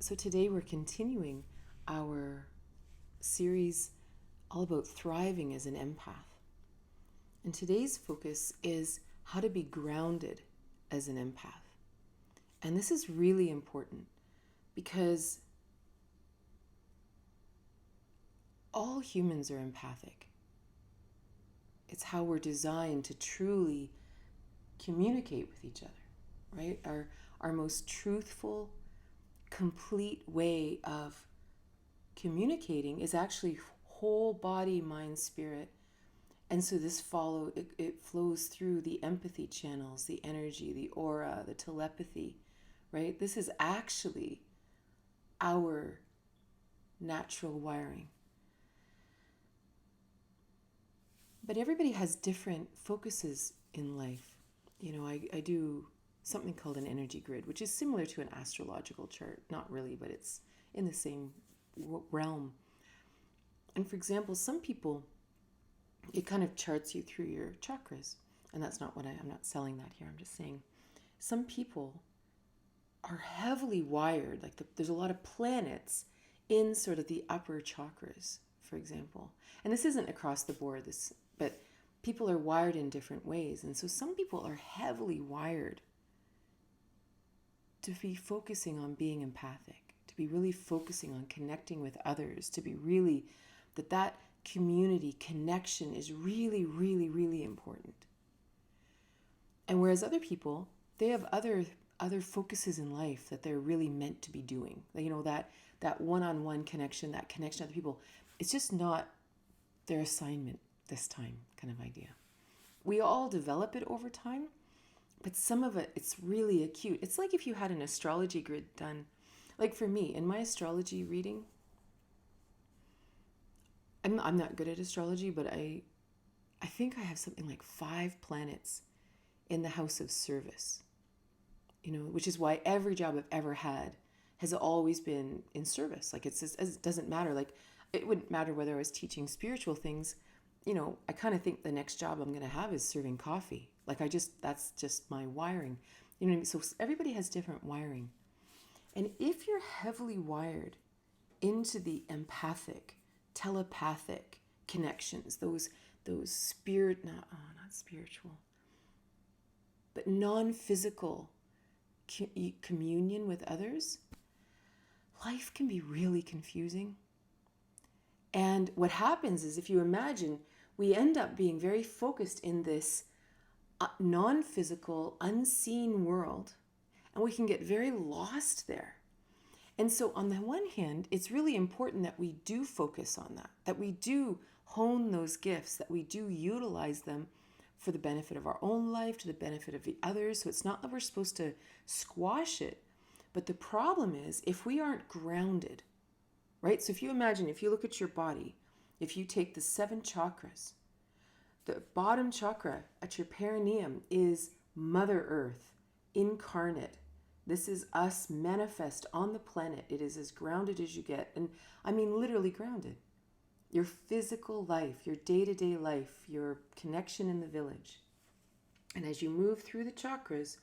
So today we're continuing our series all about thriving as an empath. And today's focus is how to be grounded as an empath. And this is really important because all humans are empathic. It's how we're designed to truly communicate with each other, right? Our most truthful, complete way of communicating is actually whole body, mind, spirit. And so this it flows through the empathy channels, the energy, the aura, the telepathy, right? This is actually our natural wiring. But everybody has different focuses in life. You know, I do something called an energy grid, which is similar to an astrological chart. Not really, but it's in the same realm. And for example, some people, it kind of charts you through your chakras. And that's not what I'm not selling that here. I'm just saying some people are heavily wired. Like there's a lot of planets in sort of the upper chakras, for example. And this isn't across the board, but people are wired in different ways. And so some people are heavily wired to be focusing on being empathic, to be really focusing on connecting with others, to be really, that community connection is really, really, really important. And whereas other people, they have other focuses in life that they're really meant to be doing. You know, that one-on-one connection, that connection to other people, it's just not their assignment this time kind of idea. We all develop it over time, but some of it, it's really acute. It's like if you had an astrology grid done. Like for me, in my astrology reading, I'm not good at astrology, but I think I have something like 5 planets in the house of service. You know, which is why every job I've ever had has always been in service. Like it doesn't matter. Like it wouldn't matter whether I was teaching spiritual things. You know, I kind of think the next job I'm going to have is serving coffee. Like that's just my wiring. You know what I mean? So everybody has different wiring. And if you're heavily wired into the empathic, telepathic connections, those not spiritual, but non-physical communion with others, life can be really confusing. And what happens is, if you imagine, we end up being very focused in this non-physical, unseen world, and we can get very lost there. And so on the one hand, it's really important that we do focus on that we do hone those gifts, that we do utilize them for the benefit of our own life, to the benefit of the others. So it's not that we're supposed to squash it, but the problem is if we aren't grounded, right? So if you imagine, if you look at your body, if you take the 7 chakras, the bottom chakra at your perineum is Mother Earth, incarnate. This is us manifest on the planet. It is as grounded as you get. And I mean literally grounded. Your physical life, your day-to-day life, your connection in the village. And as you move through the chakras,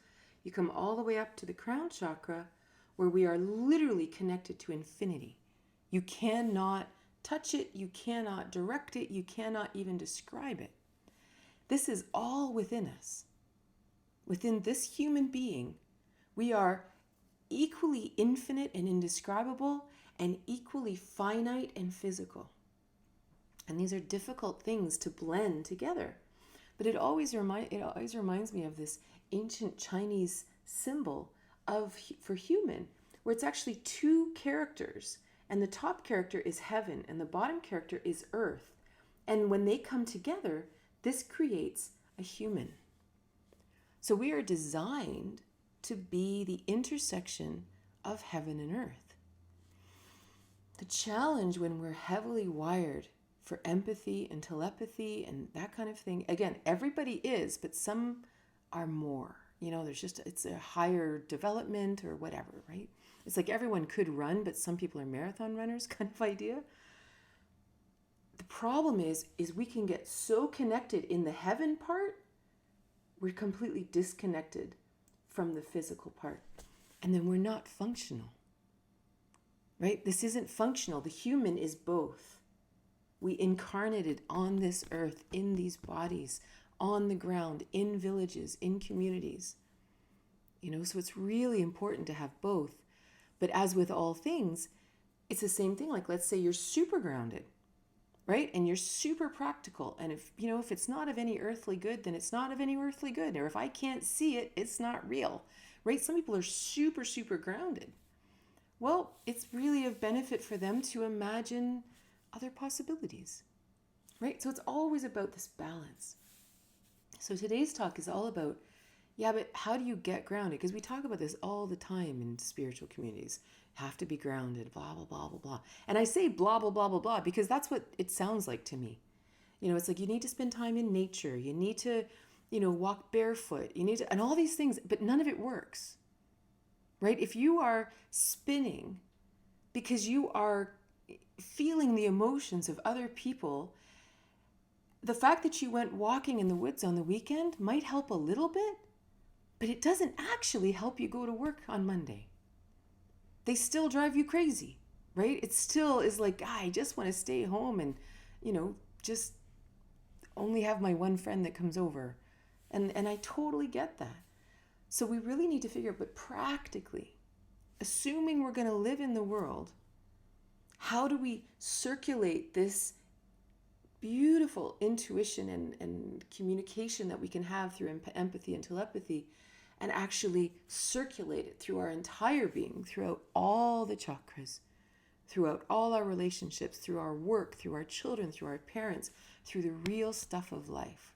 you come all the way up to the crown chakra, where we are literally connected to infinity. You cannot touch it, you cannot direct it, you cannot even describe it. This is all within us. Within this human being, we are equally infinite and indescribable and equally finite and physical. And these are difficult things to blend together. But it always reminds me of this ancient Chinese symbol for human, where it's actually 2 characters. And the top character is heaven and the bottom character is earth. And when they come together, this creates a human. So we are designed to be the intersection of heaven and earth. The challenge when we're heavily wired for empathy and telepathy and that kind of thing, again, everybody is, but some are more. You know, it's a higher development or whatever, right? It's like everyone could run, but some people are marathon runners kind of idea. The problem is we can get so connected in the heaven part, we're completely disconnected from the physical part. And then we're not functional. right? This isn't functional. The human is both. We incarnated on this earth, in these bodies, on the ground, in villages, in communities. So it's really important to have both. But as with all things, it's the same thing. Like, let's say you're super grounded, right? And you're super practical. And if it's not of any earthly good, then it's not of any earthly good. Or if I can't see it, it's not real, right? Some people are super, super grounded. Well, it's really of benefit for them to imagine other possibilities, right? So it's always about this balance. So today's talk is all about, but how do you get grounded? Because we talk about this all the time in spiritual communities. Have to be grounded, blah, blah, blah, blah, blah. And I say blah, blah, blah, blah, blah, because that's what it sounds like to me. It's like you need to spend time in nature. You need to, walk barefoot. You need to, and all these things, but none of it works, right? If you are spinning because you are feeling the emotions of other people, the fact that you went walking in the woods on the weekend might help a little bit, but it doesn't actually help you go to work on Monday. They still drive you crazy, right? It still is like, I just want to stay home and, just only have my one friend that comes over. And I totally get that. So we really need to figure out, but practically, assuming we're going to live in the world, how do we circulate this beautiful intuition and communication that we can have through empathy and telepathy, and actually circulate it through our entire being, throughout all the chakras, throughout all our relationships, through our work, through our children, through our parents, through the real stuff of life.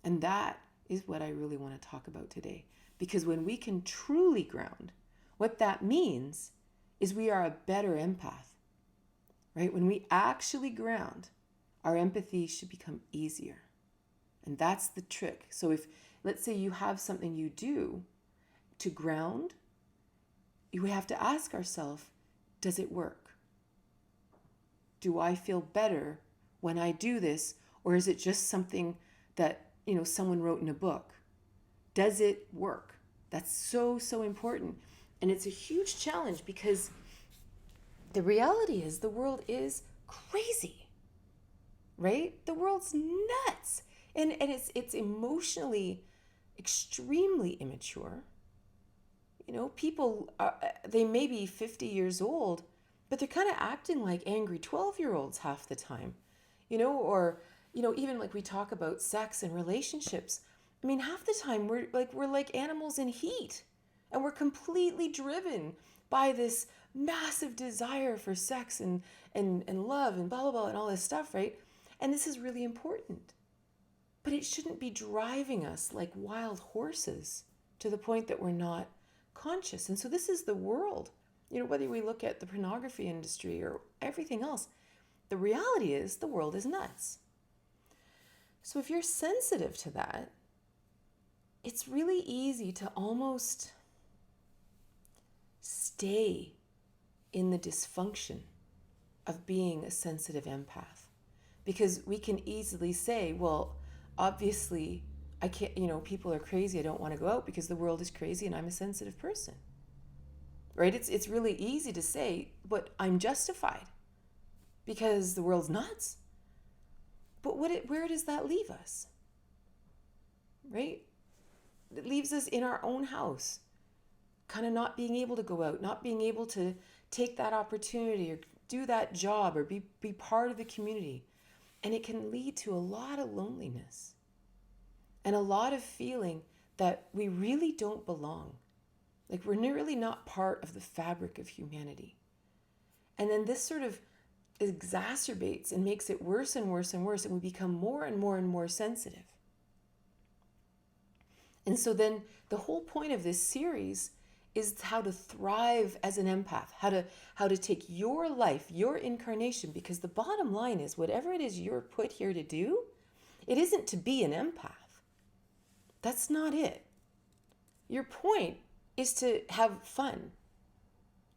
And that is what I really want to talk about today. Because when we can truly ground, what that means is we are a better empath, right? When we actually ground, our empathy should become easier. And that's the trick. So if, let's say you have something you do to ground, you have to ask ourselves, does it work? Do I feel better when I do this? Or is it just something that, someone wrote in a book? Does it work? That's so, so important. And it's a huge challenge because the reality is the world is crazy, right? The world's nuts. And it's emotionally extremely immature. People, they may be 50 years old, but they're kind of acting like angry 12-year-olds half the time, or, even like we talk about sex and relationships. I mean, half the time we're like animals in heat, and we're completely driven by this massive desire for sex and love and blah, blah, blah, and all this stuff, right? And this is really important. But it shouldn't be driving us like wild horses to the point that we're not conscious. And so this is the world. Whether we look at the pornography industry or everything else, the reality is the world is nuts. So if you're sensitive to that, it's really easy to almost stay in the dysfunction of being a sensitive empath. Because we can easily say, well, obviously, I can't, people are crazy. I don't want to go out because the world is crazy and I'm a sensitive person. Right? It's really easy to say, but I'm justified because the world's nuts. But where does that leave us? Right? It leaves us in our own house, kind of not being able to go out, not being able to take that opportunity or do that job or be part of the community. And it can lead to a lot of loneliness and a lot of feeling that we really don't belong. Like we're really not part of the fabric of humanity. And then this sort of exacerbates and makes it worse and worse and worse, and we become more and more and more sensitive. And so then the whole point of this series is how to thrive as an empath, how to take your life, your incarnation, because the bottom line is whatever it is you're put here to do, it isn't to be an empath. That's not it. Your point is to have fun,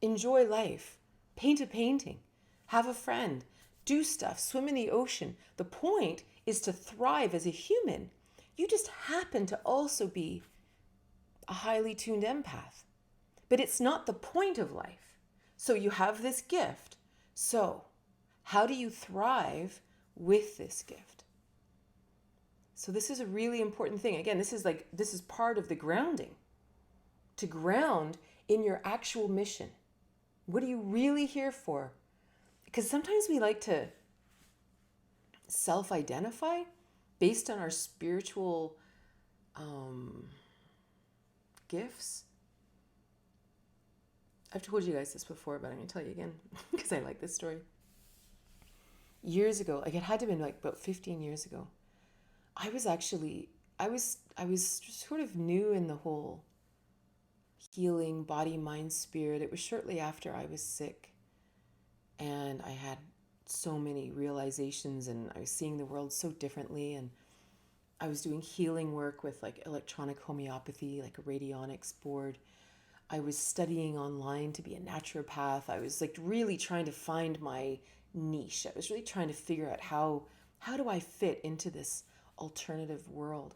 enjoy life, paint a painting, have a friend, do stuff, swim in the ocean. The point is to thrive as a human. You just happen to also be a highly tuned empath. But it's not the point of life. So you have this gift. So how do you thrive with this gift? So this is a really important thing. Again, this is part of the grounding. To ground in your actual mission. What are you really here for? Because sometimes we like to self-identify based on our spiritual gifts. I've told you guys this before, but I'm going to tell you again because I like this story. Years ago, like it had to have been like about 15 years ago, I was sort of new in the whole healing body, mind, spirit. It was shortly after I was sick and I had so many realizations and I was seeing the world so differently, and I was doing healing work with like electronic homeopathy, like a radionics board. I was studying online to be a naturopath. I was like really trying to find my niche. I was really trying to figure out how do I fit into this alternative world.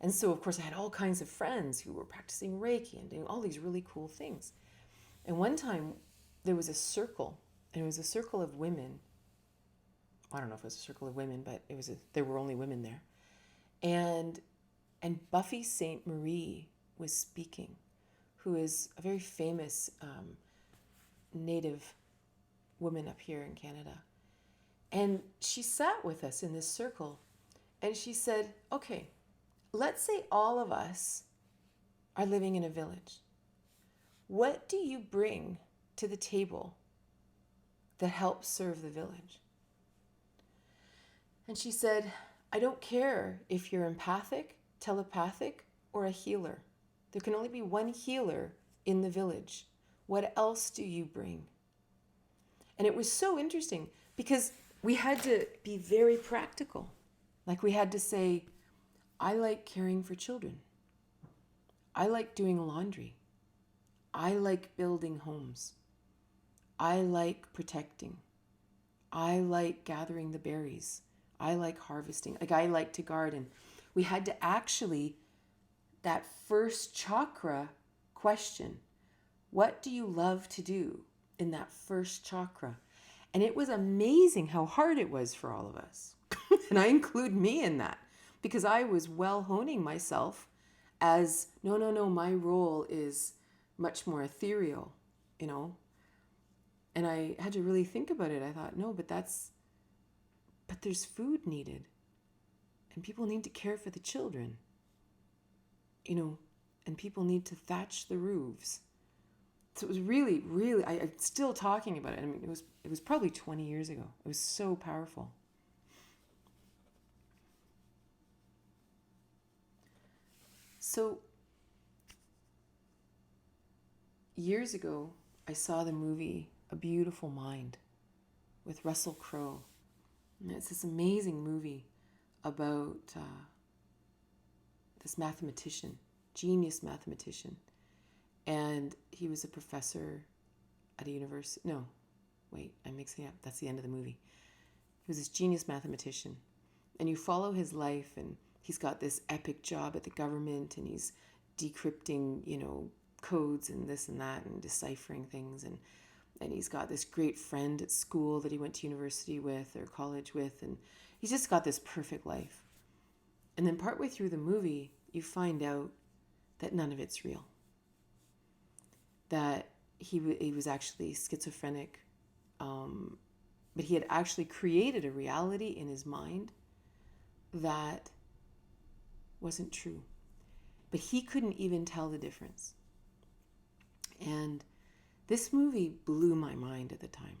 And so of course I had all kinds of friends who were practicing Reiki and doing all these really cool things. And one time there was a circle, and it was a circle of women. I don't know if it was a circle of women, but there were only women there. And Buffy St. Marie was speaking, who is a very famous Native woman up here in Canada. And she sat with us in this circle and she said, okay, let's say all of us are living in a village. What do you bring to the table that helps serve the village? And she said, I don't care if you're empathic, telepathic, or a healer. There can only be one healer in the village. What else do you bring? And it was so interesting because we had to be very practical. Like we had to say, I like caring for children. I like doing laundry. I like building homes. I like protecting. I like gathering the berries. I like harvesting. Like I like to garden. We had to actually, that first chakra question, what do you love to do in that first chakra? And it was amazing how hard it was for all of us. And I include me in that because I was well honing myself as, no, my role is much more ethereal, you know. And I had to really think about it. I thought, no, but there's food needed. And people need to care for the children, you know, and people need to thatch the roofs. So it was really, really, I'm still talking about it. I mean, it was probably 20 years ago. It was so powerful. So years ago, I saw the movie A Beautiful Mind with Russell Crowe. And it's this amazing movie about this mathematician, genius mathematician. And he was a professor at a university. No, wait, I'm mixing up. That's the end of the movie. He was this genius mathematician. And you follow his life, and he's got this epic job at the government, and he's decrypting, you know, codes and this and that and deciphering things. And he's got this great friend at school that he went to university with or college with. And he's just got this perfect life. And then partway through the movie, you find out that none of it's real. That he was actually schizophrenic, but he had actually created a reality in his mind that wasn't true. But he couldn't even tell the difference. And this movie blew my mind at the time.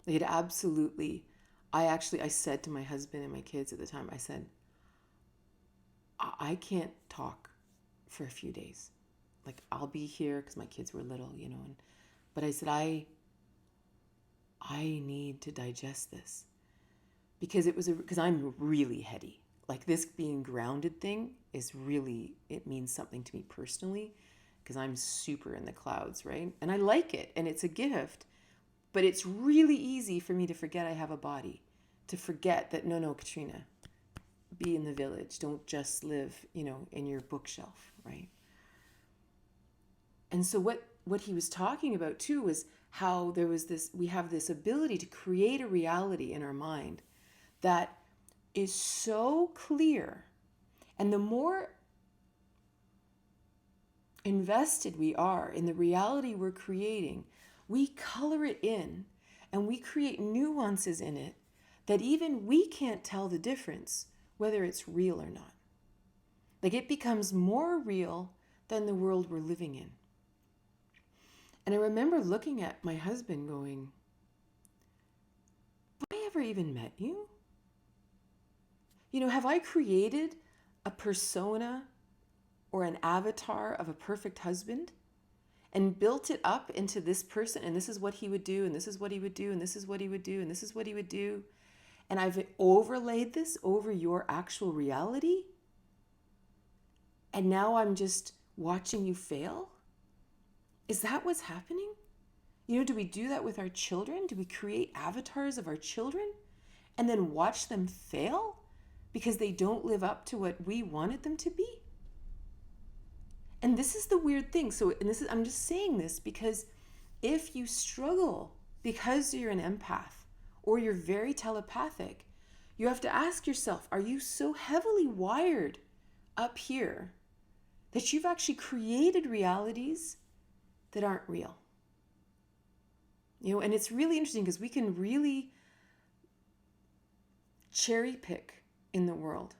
It absolutely, I said to my husband and my kids at the time, I said, I can't talk for a few days. Like, I'll be here because my kids were little, you know. But I said, I need to digest this. Because I'm really heady. Like, this being grounded thing is really, it means something to me personally. Because I'm super in the clouds, right? And I like it, and it's a gift. But it's really easy for me to forget I have a body. To forget that, no, Katrina, be in the village. Don't just live, you know, in your bookshelf, right? And so what what he was talking about too was how we have this ability to create a reality in our mind that is so clear. And the more invested we are in the reality we're creating, we color it in and we create nuances in it that even we can't tell the difference whether it's real or not. Like, it becomes more real than the world we're living in. And I remember looking at my husband going, have I ever even met you? Have I created a persona or an avatar of a perfect husband and built it up into this person, and this is what he would do, and this is what he would do, and this is what he would do, and this is what he would do, and I've overlaid this over your actual reality, and now I'm just watching you fail? Is that what's happening? Do we do that with our children? Do we create avatars of our children and then watch them fail because they don't live up to what we wanted them to be? And this is the weird thing. I'm just saying this because if you struggle because you're an empath or you're very telepathic, you have to ask yourself, are you so heavily wired up here that you've actually created realities that aren't real? And it's really interesting because we can really cherry pick in the world.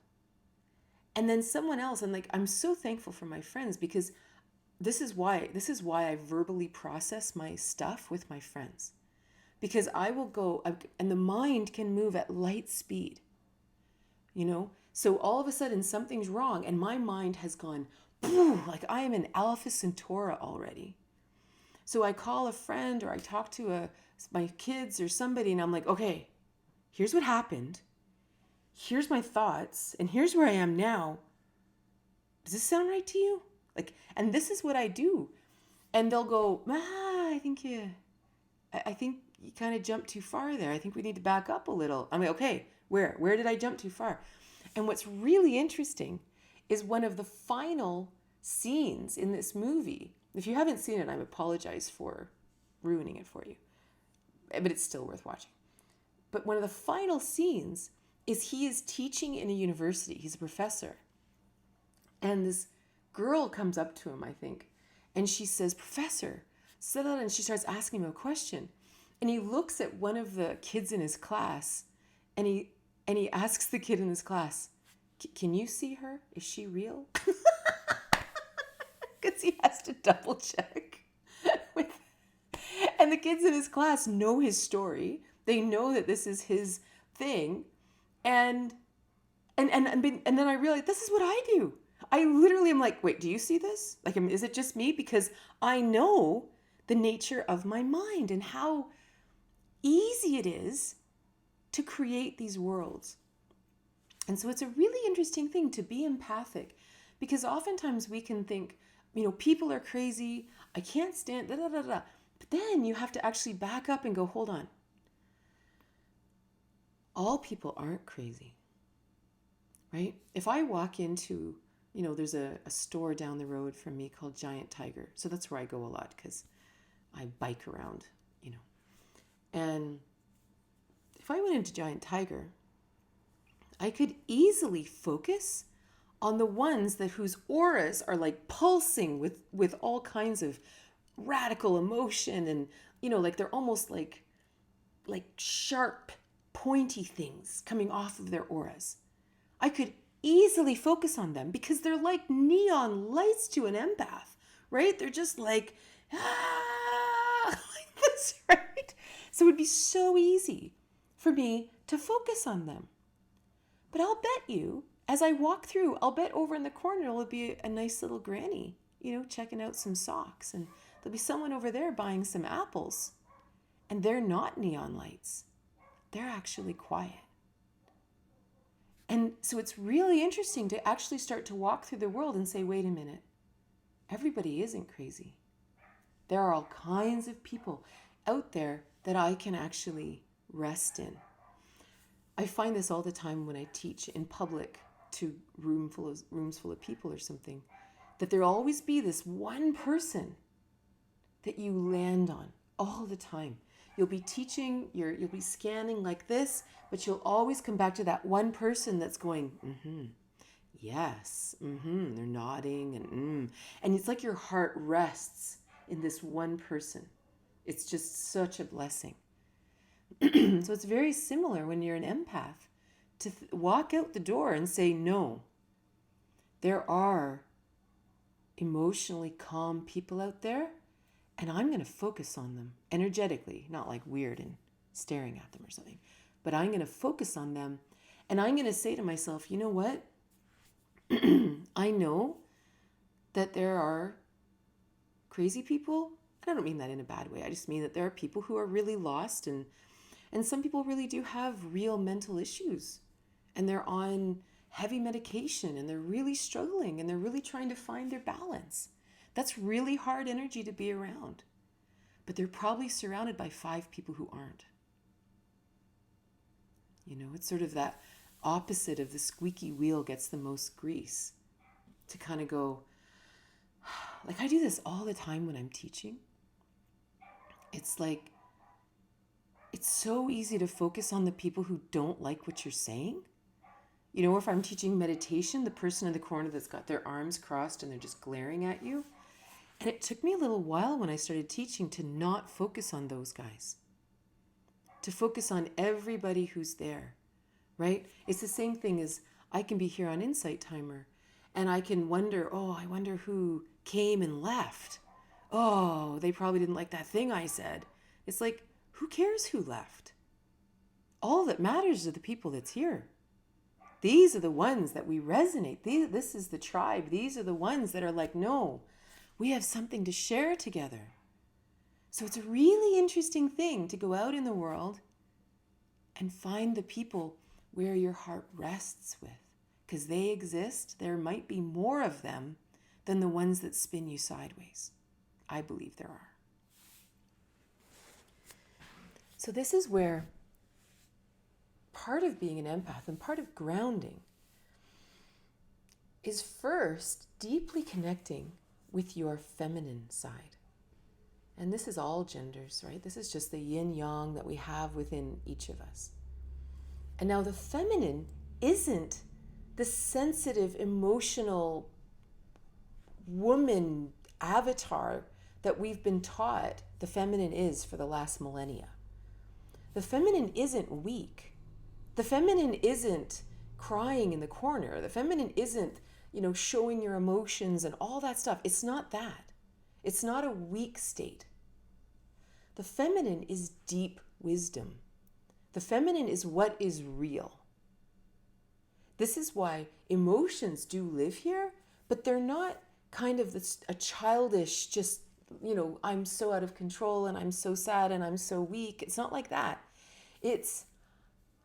And then someone else, and I'm so thankful for my friends, because this is why I verbally process my stuff with my friends. Because I will go, and the mind can move at light speed, So all of a sudden something's wrong and my mind has gone, like I am an Alpha Centauri already. So I call a friend or I talk to my kids or somebody, and I'm like, okay, here's what happened. Here's my thoughts, and here's where I am now. Does this sound right to you? And this is what I do. And they'll go, I think you kind of jumped too far there. I think we need to back up a little. I'm like, okay, where did I jump too far? And what's really interesting is one of the final scenes in this movie. If you haven't seen it, I apologize for ruining it for you, but it's still worth watching. But one of the final scenes is he is teaching in a university. He's a professor. And this girl comes up to him, I think, and she says, "Professor, sit down," and she starts asking him a question. And he looks at one of the kids in his class, and he asks the kid in his class, "Can you see her? Is she real?" Because he has to double check. And the kids in his class know his story. They know that this is his thing. And then I realized this is what I do. I literally am like, wait, do you see this? Is it just me? Because I know the nature of my mind and how easy it is to create these worlds. And so it's a really interesting thing to be empathic, because oftentimes we can think, people are crazy. I can't stand da da da da. But then you have to actually back up and go, hold on. All people aren't crazy, right? If I walk into, there's a store down the road from me called Giant Tiger. So that's where I go a lot because I bike around, And if I went into Giant Tiger, I could easily focus on the ones whose auras are pulsing with all kinds of radical emotion, and they're almost like sharp, pointy things coming off of their auras. I could easily focus on them because they're like neon lights to an empath, right? They're just like this, right? So it would be so easy for me to focus on them. But I'll bet you, as I walk through, I'll bet over in the corner will be a nice little granny, checking out some socks. And there'll be someone over there buying some apples. And they're not neon lights. They're actually quiet. And so it's really interesting to actually start to walk through the world and say, wait a minute, everybody isn't crazy. There are all kinds of people out there that I can actually rest in. I find this all the time when I teach in public to rooms full of people or something, that there'll always be this one person that you land on all the time. You'll be teaching, you'll be scanning like this, but you'll always come back to that one person that's going, yes, they're nodding, and it's like your heart rests in this one person. It's just such a blessing. So it's very similar when you're an empath to walk out the door and say, no, there are emotionally calm people out there, and I'm going to focus on them energetically, not like weird and staring at them or something, but I'm going to focus on them, and I'm going to say to myself, you know what? I know that there are crazy people, and I don't mean that in a bad way. I just mean that there are people who are really lost, and some people really do have real mental issues, and they're on heavy medication, and they're really struggling, and they're really trying to find their balance. That's really hard energy to be around. But they're probably surrounded by 5 people who aren't. You know, it's sort of that opposite of the squeaky wheel gets the most grease. To kind of go, like I do this all the time when I'm teaching. It's like, it's so easy to focus on the people who don't like what you're saying. You know, if I'm teaching meditation, the person in the corner that's got their arms crossed and they're just glaring at you. And it took me a little while when I started teaching to not focus on those guys. To focus on everybody who's there, right? It's the same thing as I can be here on Insight Timer and I can wonder, I wonder who came and left. Oh, they probably didn't like that thing I said. It's like, who cares who left? All that matters are the people that's here. These are the ones that we resonate. This is the tribe. These are the ones that are like, no, we have something to share together. So it's a really interesting thing to go out in the world and find the people where your heart rests with. Because they exist. There might be more of them than the ones that spin you sideways. I believe there are. So this is where part of being an empath and part of grounding is first deeply connecting with your feminine side. And this is all genders, right? This is just the yin yang that we have within each of us. And now the feminine isn't the sensitive, emotional woman avatar that we've been taught the feminine is for the last millennia. The feminine isn't weak. The feminine isn't crying in the corner. The feminine isn't, showing your emotions and all that stuff. It's not that. It's not a weak state. The feminine is deep wisdom. The feminine is what is real. This is why emotions do live here, but they're not kind of a childish, just, I'm so out of control and I'm so sad and I'm so weak. It's not like that. It's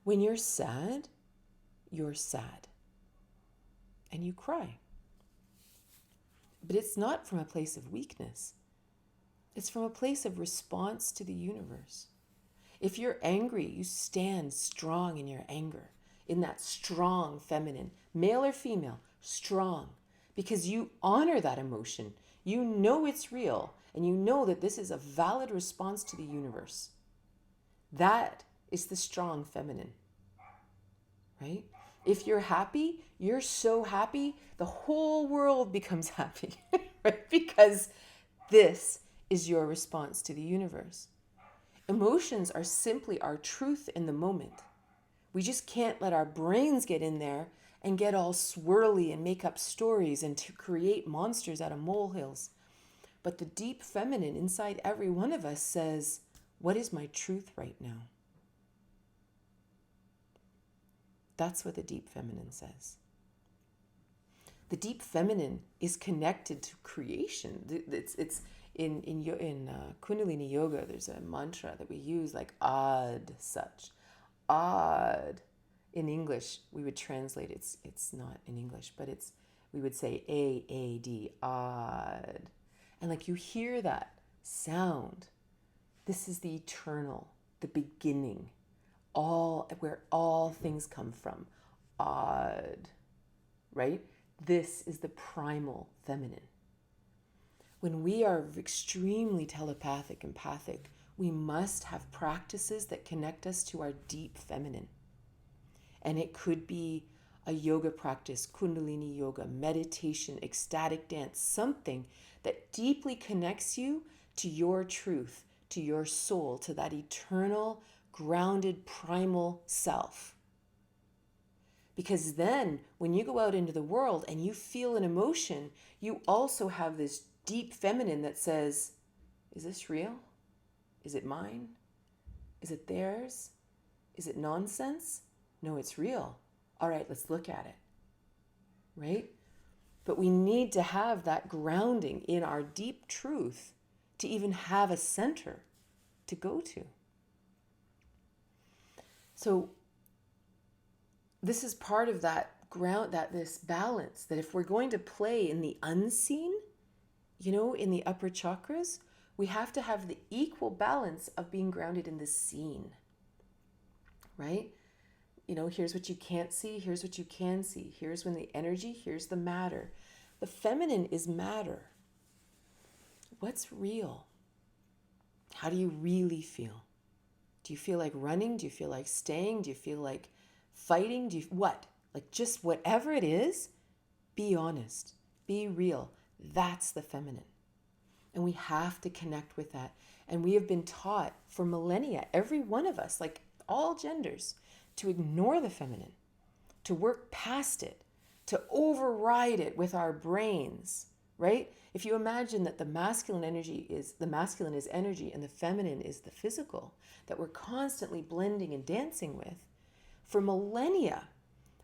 when you're sad and you cry. But it's not from a place of weakness. It's from a place of response to the universe. If you're angry, you stand strong in your anger, in that strong feminine, male or female, strong, because you honor that emotion. You know it's real, and you know that this is a valid response to the universe. That is the strong feminine, right? If you're happy, you're so happy, the whole world becomes happy, right? Because this is your response to the universe. Emotions are simply our truth in the moment. We just can't let our brains get in there and get all swirly and make up stories and to create monsters out of molehills. But the deep feminine inside every one of us says, what is my truth right now? That's what the deep feminine says. The deep feminine is connected to creation. It's in Kundalini Yoga, there's a mantra that we use like Ad such. Ad. In English, we would translate, it's not in English, but we would say A-A-D, Ad. And like you hear that sound, this is the eternal, the beginning, where all things come from. Ad, right? This is the primal feminine. when we are extremely telepathic, empathic, we must have practices that connect us to our deep feminine. And it could be a yoga practice, Kundalini yoga, meditation, ecstatic dance, something that deeply connects you to your truth, to your soul, to that eternal, grounded, primal self. Because then when you go out into the world and you feel an emotion, you also have this deep feminine that says, is this real? Is it mine? Is it theirs? Is it nonsense? No, it's real. All right, let's look at it. Right? But we need to have that grounding in our deep truth to even have a center to go to. So this is part of that ground, that this balance, that if we're going to play in the unseen, in the upper chakras, we have to have the equal balance of being grounded in the seen, right? Here's what you can't see, here's what you can see. Here's when the energy, here's the matter. The feminine is matter. What's real? How do you really feel? Do you feel like running? Do you feel like staying? Do you feel like fighting? Like just whatever it is, be honest, be real. That's the feminine. And we have to connect with that. And we have been taught for millennia, every one of us, like all genders, to ignore the feminine, to work past it, to override it with our brains, right? If you imagine that the masculine is energy and the feminine is the physical that we're constantly blending and dancing with, for millennia,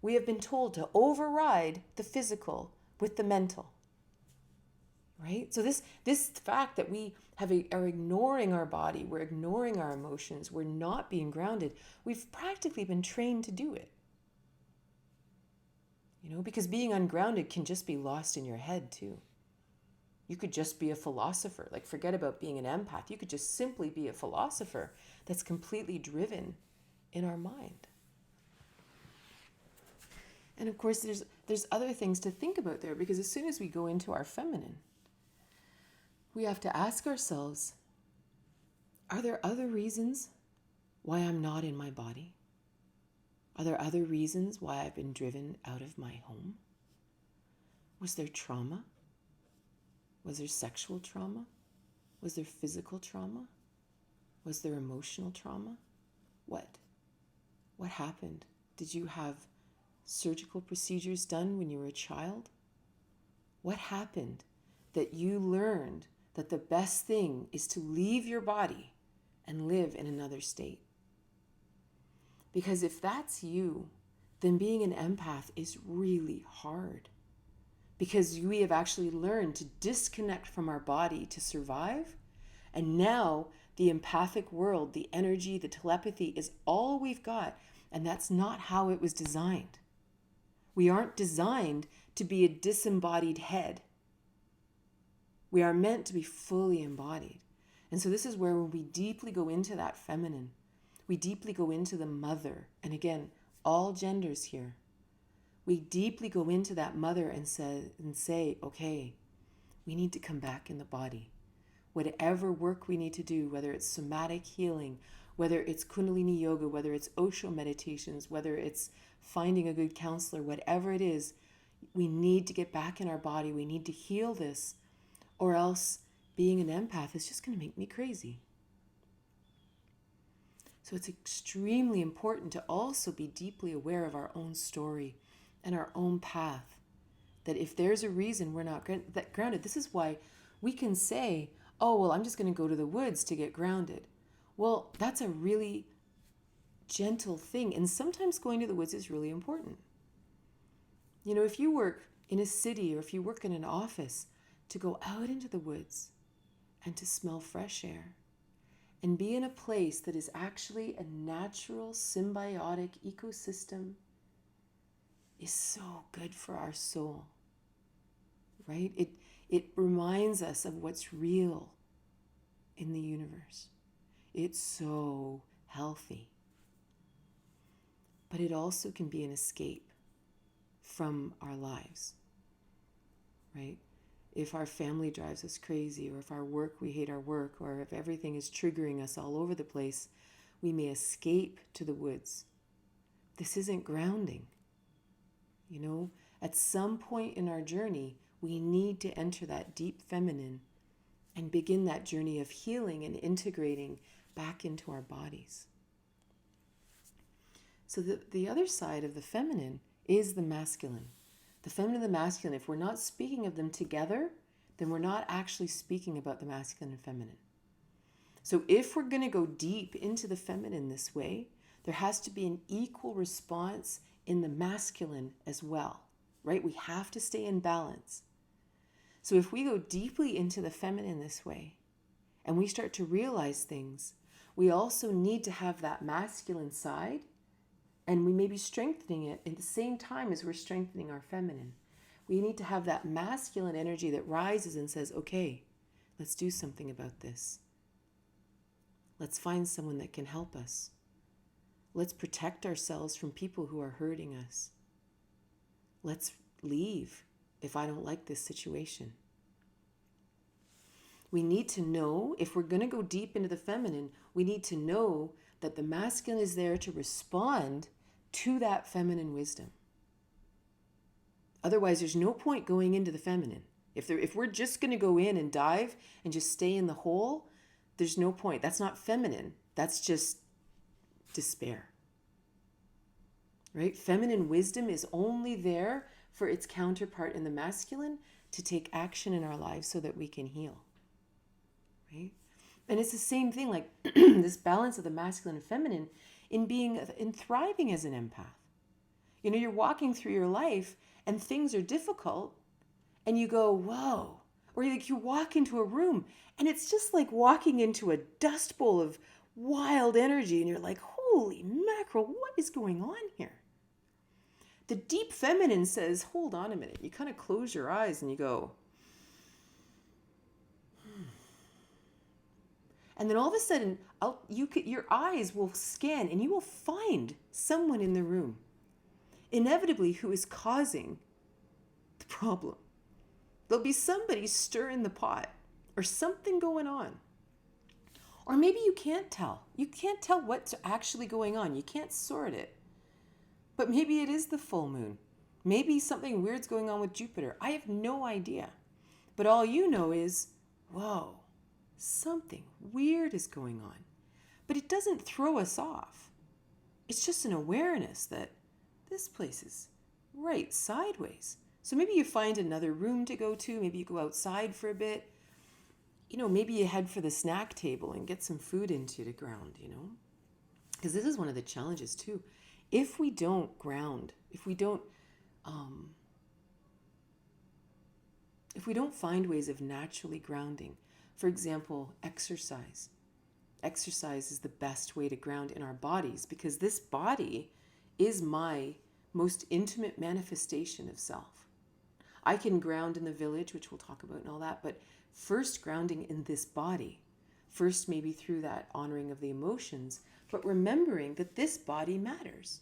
we have been told to override the physical with the mental. Right? So this fact that we are ignoring our body, we're ignoring our emotions, we're not being grounded, we've practically been trained to do it. Because being ungrounded can just be lost in your head too. You could just be a philosopher, like forget about being an empath. You could just simply be a philosopher that's completely driven in our mind. And of course, there's other things to think about there, because as soon as we go into our feminine, we have to ask ourselves, are there other reasons why I'm not in my body? Are there other reasons why I've been driven out of my home? Was there trauma? Was there sexual trauma? Was there physical trauma? Was there emotional trauma? What? What happened? Did you have surgical procedures done when you were a child? What happened that you learned that the best thing is to leave your body and live in another state? Because if that's you, then being an empath is really hard. Because we have actually learned to disconnect from our body to survive. And now the empathic world, the energy, the telepathy is all we've got. And that's not how it was designed. We aren't designed to be a disembodied head. We are meant to be fully embodied. And so this is where we deeply go into that feminine. We deeply go into the mother. And again, all genders here. We deeply go into that mother and say, okay, we need to come back in the body. Whatever work we need to do, whether it's somatic healing, whether it's Kundalini yoga, whether it's Osho meditations, whether it's finding a good counselor, whatever it is, we need to get back in our body. We need to heal this, or else being an empath is just going to make me crazy. So it's extremely important to also be deeply aware of our own story and our own path. That if there's a reason we're not grounded, this is why we can say, oh, well, I'm just going to go to the woods to get grounded. Well, that's a really gentle thing. And sometimes going to the woods is really important. If you work in a city or if you work in an office, to go out into the woods and to smell fresh air and be in a place that is actually a natural, symbiotic ecosystem is so good for our soul, right? It reminds us of what's real in the universe. It's so healthy. But it also can be an escape from our lives, right? if our family drives us crazy, or if our work, we hate our work, or if everything is triggering us all over the place, we may escape to the woods. This isn't grounding. You know, at some point in our journey, we need to enter that deep feminine and begin that journey of healing and integrating back into our bodies. So the other side of the feminine is the masculine. The feminine and the masculine, if we're not speaking of them together, then we're not actually speaking about the masculine and feminine. So if we're going to go deep into the feminine this way, there has to be an equal response in the masculine as well, right? We have to stay in balance. So if we go deeply into the feminine this way, and we start to realize things, we also need to have that masculine side, and we may be strengthening it at the same time as we're strengthening our feminine. We need to have that masculine energy that rises and says, okay, let's do something about this. Let's find someone that can help us. Let's protect ourselves from people who are hurting us. Let's leave if I don't like this situation. We need to know, if we're going to go deep into the feminine, we need to know that the masculine is there to respond to that feminine wisdom. Otherwise, there's no point going into the feminine. If we're just going to go in and dive and just stay in the hole, there's no point. That's not feminine. That's just despair. Right? Feminine wisdom is only there for its counterpart in the masculine to take action in our lives so that we can heal. Right? And it's the same thing, like this balance of the masculine and feminine in thriving as an empath. You know, you're walking through your life and things are difficult and you go, whoa. Or like you walk into a room and it's just like walking into a dust bowl of wild energy and you're like, holy mackerel, what is going on here? The deep feminine says, hold on a minute. You kind of close your eyes and you go, and then all of a sudden, your eyes will scan and you will find someone in the room, inevitably, who is causing the problem. There'll be somebody stirring the pot or something going on. Or maybe you can't tell. You can't tell what's actually going on. You can't sort it. But maybe it is the full moon. Maybe something weird's going on with Jupiter. I have no idea. But all you know is, whoa, something weird is going on. But it doesn't throw us off. It's just an awareness that this place is right sideways. So maybe you find another room to go to. Maybe you go outside for a bit. You know, maybe you head for the snack table and get some food into the ground, you know. Because this is one of the challenges too. If we don't ground, if we don't find ways of naturally grounding, for example, exercise. Exercise is the best way to ground in our bodies because this body is my most intimate manifestation of self. I can ground in the village, which we'll talk about and all that, but first grounding in this body. First maybe through that honoring of the emotions, but remembering that this body matters.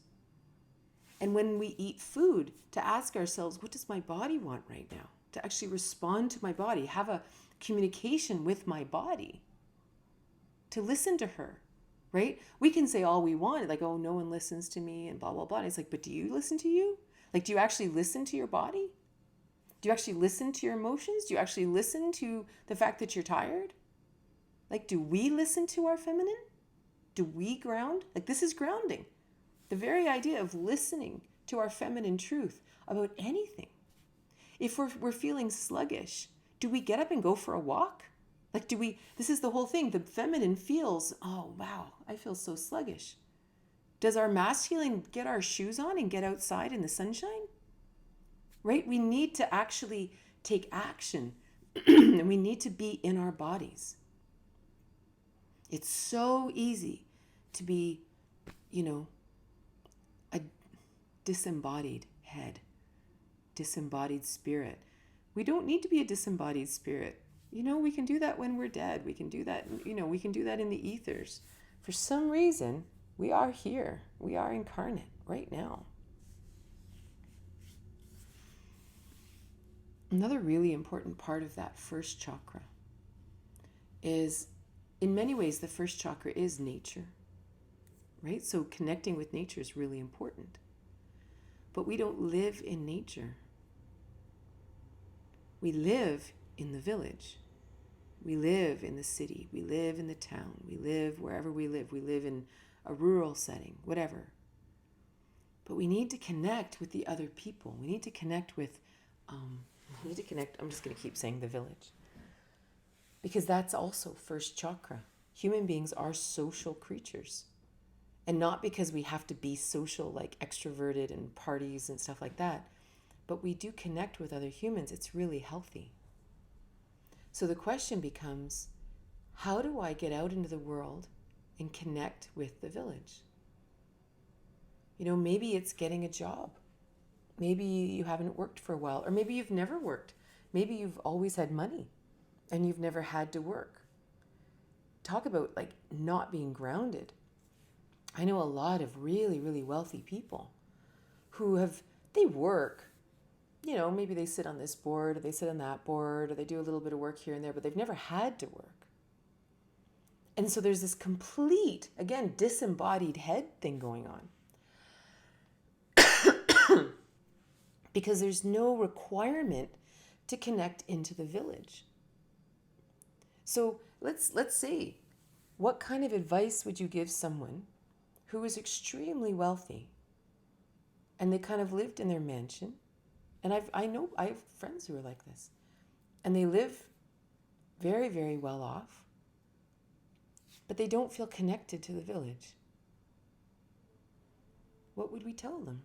And when we eat food, to ask ourselves, what does my body want right now? To actually respond to my body, have a communication with my body, to listen to her, right? We can say all we want, like, oh, no one listens to me and blah, blah, blah. And it's like, but do you listen to you? Like, do you actually listen to your body? Do you actually listen to your emotions? Do you actually listen to the fact that you're tired? Like, do we listen to our feminine? Do we ground? Like, this is grounding. The very idea of listening to our feminine truth about anything. If we're feeling sluggish, do we get up and go for a walk? Like, this is the whole thing. The feminine feels, oh, wow, I feel so sluggish. Does our masculine get our shoes on and get outside in the sunshine? Right? We need to actually take action and we need to be in our bodies. It's so easy to be, a disembodied head, disembodied spirit. We don't need to be a disembodied spirit. We can do that when we're dead. We can do that, we can do that in the ethers. For some reason, we are here. We are incarnate right now. Another really important part of that first chakra is, in many ways, the first chakra is nature, right? So connecting with nature is really important. But we don't live in nature. We live in the village. We live in the city. We live in the town. We live wherever we live. We live in a rural setting, whatever. But we need to connect with the other people. We need to connect with, I'm just going to keep saying the village. Because that's also first chakra. Human beings are social creatures. And not because we have to be social, like extroverted and parties and stuff like that, but we do connect with other humans. It's really healthy. So the question becomes, how do I get out into the world and connect with the village? Maybe it's getting a job. Maybe you haven't worked for a while, or maybe you've never worked. Maybe you've always had money and you've never had to work. Talk about like not being grounded. I know a lot of really, really wealthy people who they work, maybe they sit on this board or they sit on that board or they do a little bit of work here and there, but they've never had to work. And so there's this complete, again, disembodied head thing going on. Because there's no requirement to connect into the village. So let's see, what kind of advice would you give someone who is extremely wealthy and they kind of lived in their mansion? And I have friends who are like this, and they live very, very well off, but they don't feel connected to the village. What would we tell them?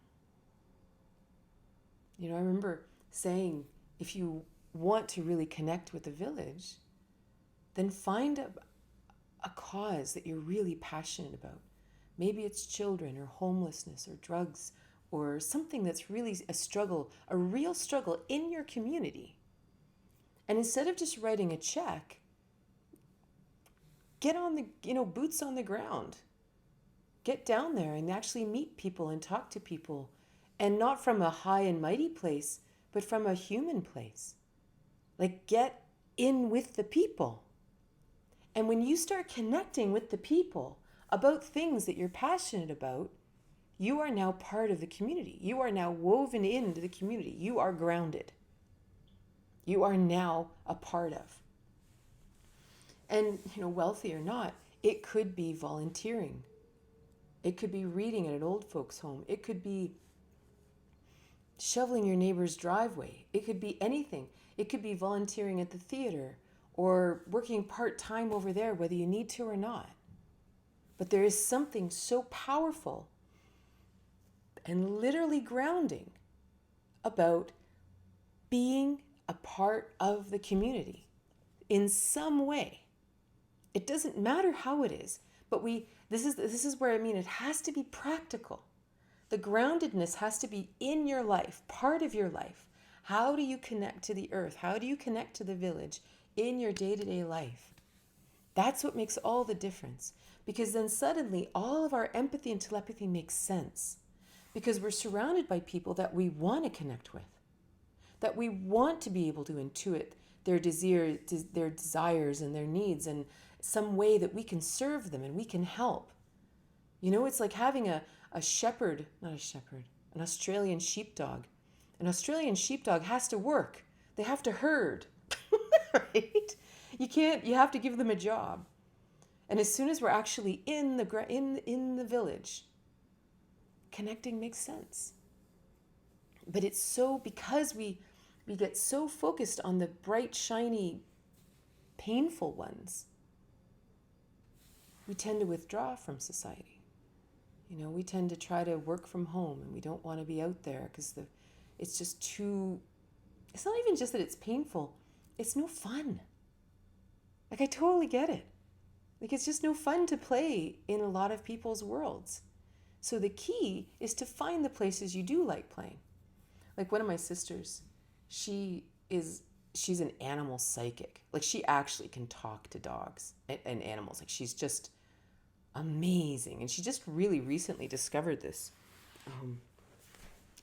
I remember saying, if you want to really connect with the village, then find a cause that you're really passionate about. Maybe it's children or homelessness or drugs or something that's really a struggle, a real struggle in your community. And instead of just writing a check, get on the, boots on the ground. Get down there and actually meet people and talk to people. And not from a high and mighty place, but from a human place. Like, get in with the people. And when you start connecting with the people about things that you're passionate about, you are now part of the community. You are now woven into the community. You are grounded. You are now a part of. And, wealthy or not, it could be volunteering. It could be reading at an old folks' home. It could be shoveling your neighbor's driveway. It could be anything. It could be volunteering at the theater or working part-time over there, whether you need to or not. But there is something so powerful and literally grounding about being a part of the community in some way. It doesn't matter how it is, but this is where it has to be practical. The groundedness has to be in your life, part of your life. How do you connect to the earth? How do you connect to the village in your day-to-day life? That's what makes all the difference. Because then suddenly all of our empathy and telepathy makes sense. Because we're surrounded by people that we want to connect with, that we want to be able to intuit their desires and their needs and some way that we can serve them and we can help. It's like having an Australian sheepdog. An Australian sheepdog has to work. They have to herd, right? You have to give them a job. And as soon as we're actually in the village, connecting makes sense. But it's so, because we get so focused on the bright, shiny, painful ones, we tend to withdraw from society. We tend to try to work from home, and we don't want to be out there because it's just too, it's not even just that it's painful, it's no fun. Like, I totally get it. Like, it's just no fun to play in a lot of people's worlds. So the key is to find the places you do like playing. Like, one of my sisters, she's an animal psychic. Like, she actually can talk to dogs and animals. Like, she's just amazing. And she just really recently discovered this.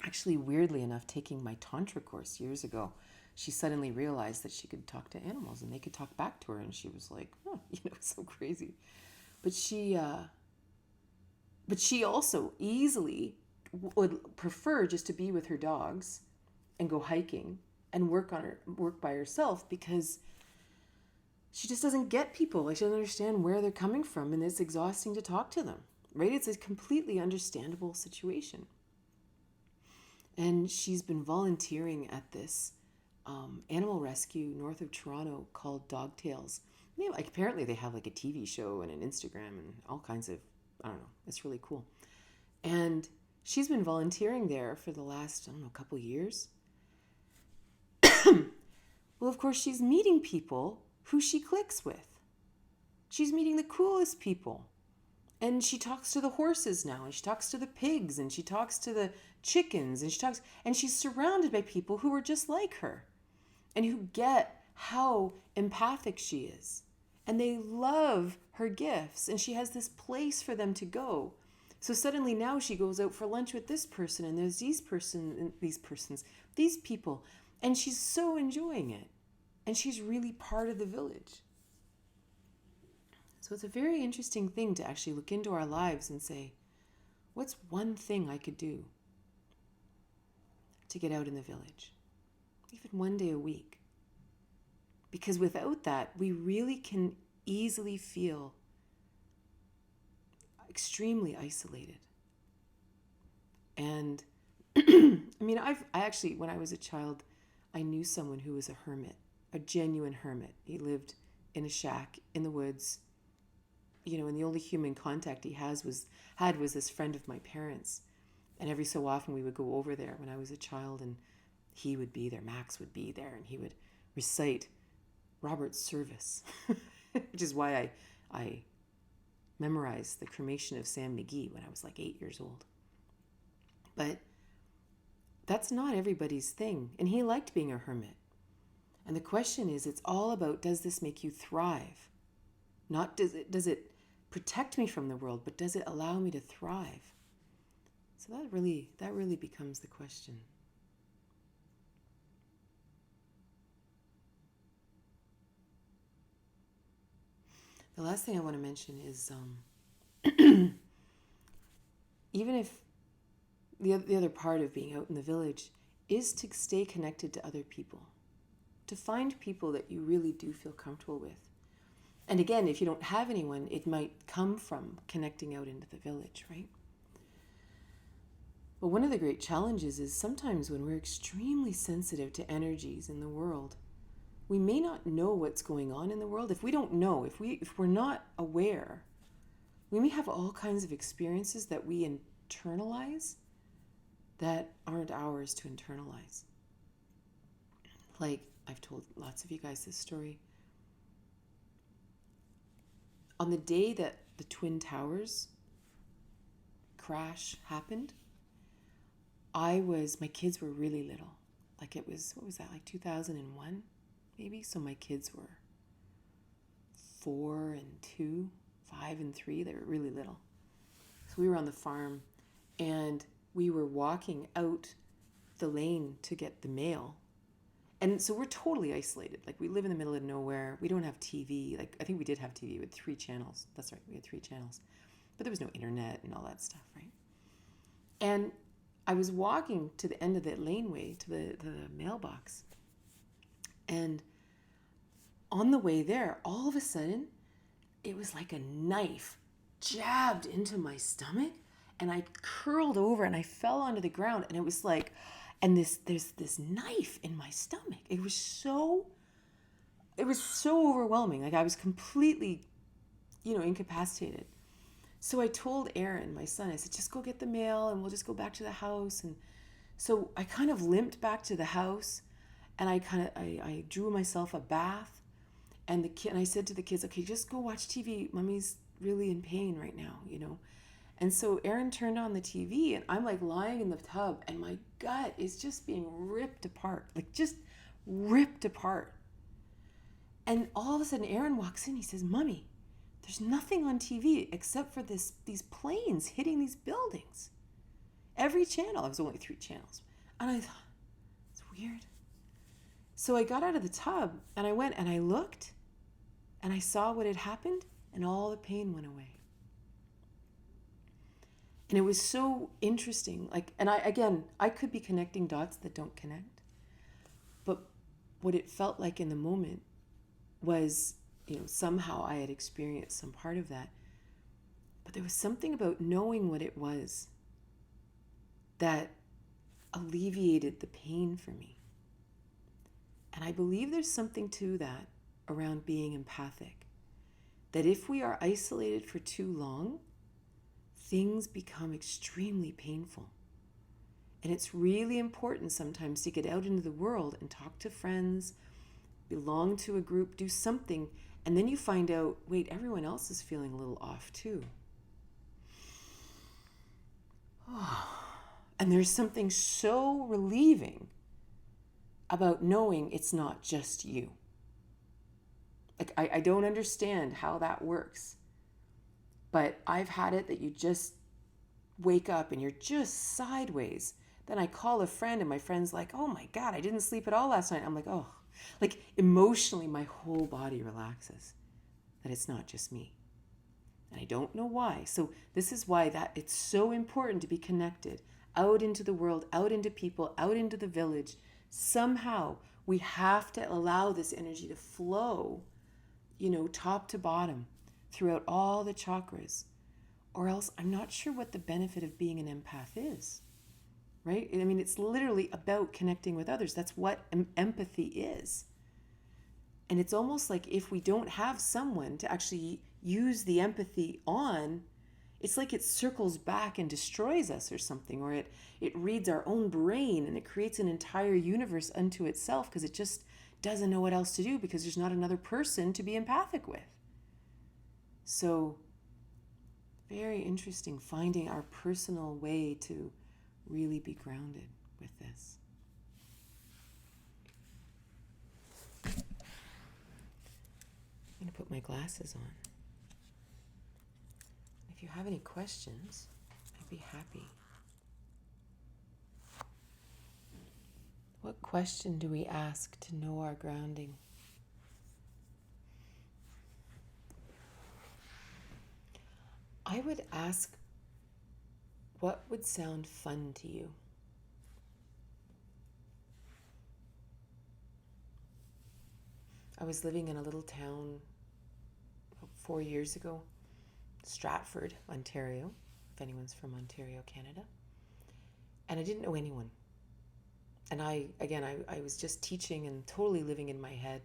Actually, weirdly enough, taking my Tantra course years ago, she suddenly realized that she could talk to animals and they could talk back to her. And she was like, oh, it's so crazy. But she also easily would prefer just to be with her dogs and go hiking and work by herself, because she just doesn't get people. Like, she doesn't understand where they're coming from, and it's exhausting to talk to them, right? It's a completely understandable situation. And she's been volunteering at this animal rescue north of Toronto called Dog Tales. Like, apparently they have like a TV show and an Instagram and all kinds of, I don't know, it's really cool. And she's been volunteering there for the last, I don't know, couple years. Well, of course, she's meeting people who she clicks with. She's meeting the coolest people. And she talks to the horses now, and she talks to the pigs, and she talks to the chickens, and she's surrounded by people who are just like her and who get how empathic she is. And they love her gifts, and she has this place for them to go. So suddenly now she goes out for lunch with this person, and there's these people, and she's so enjoying it. And she's really part of the village. So it's a very interesting thing to actually look into our lives and say, what's one thing I could do to get out in the village? Even one day a week. Because without that, we really can easily feel extremely isolated. And I mean, I actually, when I was a child, I knew someone who was a hermit, a genuine hermit. He lived in a shack in the woods, and the only human contact he had was this friend of my parents. And every so often we would go over there when I was a child, and he would be there, Max would be there, and he would recite Robert's service, which is why I memorized the cremation of Sam McGee when I was like 8 years old. But that's not everybody's thing. And he liked being a hermit. And the question is, it's all about, does this make you thrive? Not does it protect me from the world, but does it allow me to thrive? So that really becomes the question. The last thing I want to mention is even if the other part of being out in the village is to stay connected to other people, to find people that you really do feel comfortable with. And again, if you don't have anyone, it might come from connecting out into the village, right? But one of the great challenges is sometimes when we're extremely sensitive to energies in the world, we may not know what's going on in the world. If we don't know, if we're not aware, we may have all kinds of experiences that we internalize that aren't ours to internalize. Like, I've told lots of you guys this story. On the day that the Twin Towers crash happened, my kids were really little. Like, it was, what was that, like 2001 maybe? So my kids were 4 and 2, 5 and 3. They were really little. So we were on the farm, and we were walking out the lane to get the mail. And so we're totally isolated. Like, we live in the middle of nowhere. We don't have TV. Like, I think we did have TV with 3 channels. That's right, we had 3 channels. But there was no internet and all that stuff, right? And I was walking to the end of the laneway to the mailbox. And on the way there, all of a sudden, it was like a knife jabbed into my stomach. And I curled over and I fell onto the ground. And it was like, and there's this knife in my stomach. It was so overwhelming. Like, I was completely, incapacitated. So I told Aaron, my son, I said, just go get the mail and we'll just go back to the house. And so I kind of limped back to the house, and I drew myself a bath. And I said to the kids, okay, just go watch TV. Mommy's really in pain right now, And so Aaron turned on the TV, and I'm like lying in the tub, and my gut is just being ripped apart, like just ripped apart. And all of a sudden Aaron walks in, he says, Mommy, there's nothing on TV except for these planes hitting these buildings. Every channel, there was only 3 channels. And I thought, it's weird. So I got out of the tub and I went and I looked and I saw what had happened and all the pain went away. And it was so interesting. Like, and I could be connecting dots that don't connect. But what it felt like in the moment was, somehow I had experienced some part of that. But there was something about knowing what it was that alleviated the pain for me. And I believe there's something to that around being empathic. That if we are isolated for too long, things become extremely painful. And it's really important sometimes to get out into the world and talk to friends, belong to a group, do something, and then you find out, wait, everyone else is feeling a little off too. And there's something so relieving about knowing it's not just you. Like, I don't understand how that works. But I've had it that you just wake up and you're just sideways. Then I call a friend and my friend's like, oh my God, I didn't sleep at all last night. I'm like, oh, like emotionally my whole body relaxes. That it's not just me. And I don't know why. So this is why that it's so important to be connected out into the world, out into people, out into the village. Somehow we have to allow this energy to flow, top to bottom throughout all the chakras. Or else I'm not sure what the benefit of being an empath is, right? I mean, it's literally about connecting with others. That's what empathy is. And it's almost like if we don't have someone to actually use the empathy on, it's like it circles back and destroys us or something, or it reads our own brain and it creates an entire universe unto itself because it just doesn't know what else to do because there's not another person to be empathic with. So very interesting finding our personal way to really be grounded with this. I'm going to put my glasses on. If you have any questions, I'd be happy. What question do we ask to know our grounding? I would ask, what would sound fun to you? I was living in a little town 4 years ago, Stratford, Ontario, if anyone's from Ontario, Canada. And I didn't know anyone. And I was just teaching and totally living in my head.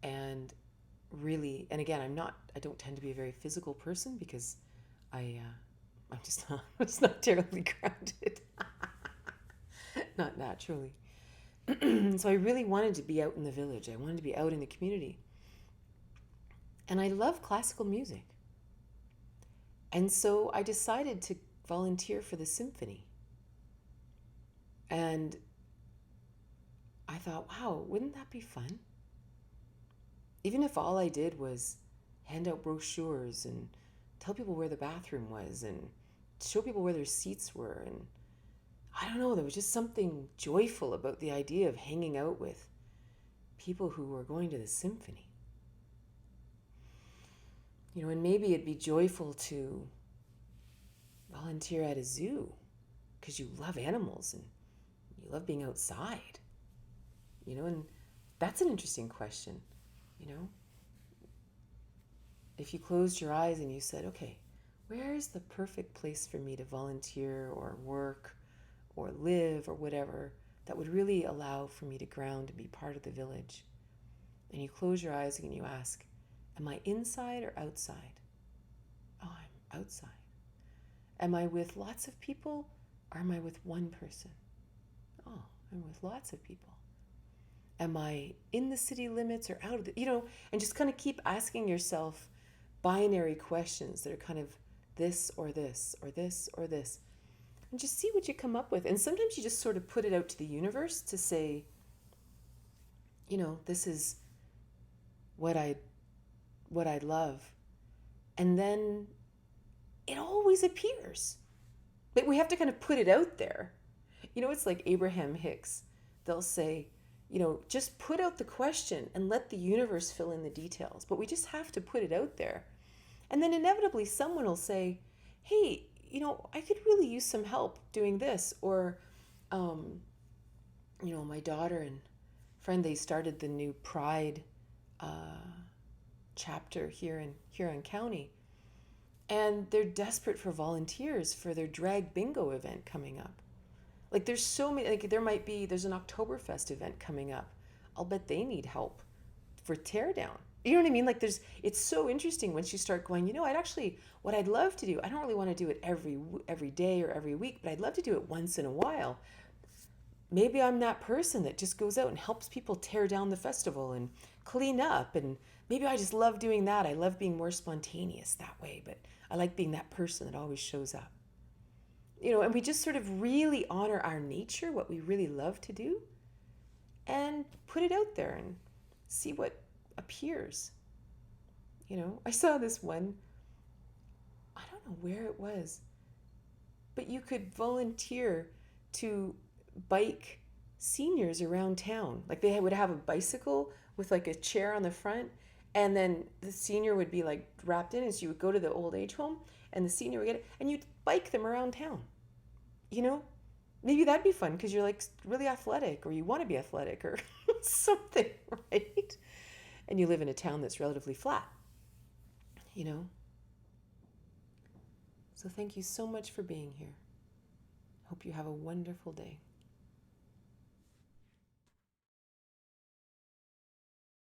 And really, and again, I don't tend to be a very physical person because I'm just not terribly grounded. Not naturally. So I really wanted to be out in the village. I wanted to be out in the community. And I love classical music. And so I decided to volunteer for the symphony. And I thought, wow, wouldn't that be fun? Even if all I did was hand out brochures and tell people where the bathroom was and show people where their seats were. And I don't know, there was just something joyful about the idea of hanging out with people who were going to the symphony. And maybe it'd be joyful to volunteer at a zoo because you love animals and you love being outside. And that's an interesting question. If you closed your eyes and you said, okay, where is the perfect place for me to volunteer or work or live or whatever that would really allow for me to ground and be part of the village? And you close your eyes and you ask, am I inside or outside? Oh, I'm outside. Am I with lots of people or am I with one person? Oh, I'm with lots of people. Am I in the city limits or out of the, and just kind of keep asking yourself binary questions that are kind of this or this or this or this, and just see what you come up with. And sometimes you just sort of put it out to the universe to say, this is what I love. And then it always appears. But we have to kind of put it out there. It's like Abraham Hicks. They'll say, just put out the question and let the universe fill in the details. But we just have to put it out there. And then inevitably someone will say, hey, I could really use some help doing this. Or, my daughter and friend, they started the new Pride chapter here in Huron County. And they're desperate for volunteers for their drag bingo event coming up. Like there's so many, like there's an Oktoberfest event coming up. I'll bet they need help for teardown. You know what I mean? Like it's so interesting once you start going, what I'd love to do, I don't really want to do it every day or every week, but I'd love to do it once in a while. Maybe I'm that person that just goes out and helps people tear down the festival and clean up. And maybe I just love doing that. I love being more spontaneous that way, but I like being that person that always shows up. And we just sort of really honor our nature, what we really love to do, and put it out there and see what appears. I saw this one, I don't know where it was, but you could volunteer to bike seniors around town. Like they would have a bicycle with like a chair on the front, and then the senior would be like wrapped in, and so you would go to the old age home and the senior would get it, and you'd bike them around town. Maybe that'd be fun because you're like really athletic, or you want to be athletic or something, right? And you live in a town that's relatively flat, So thank you so much for being here. Hope you have a wonderful day.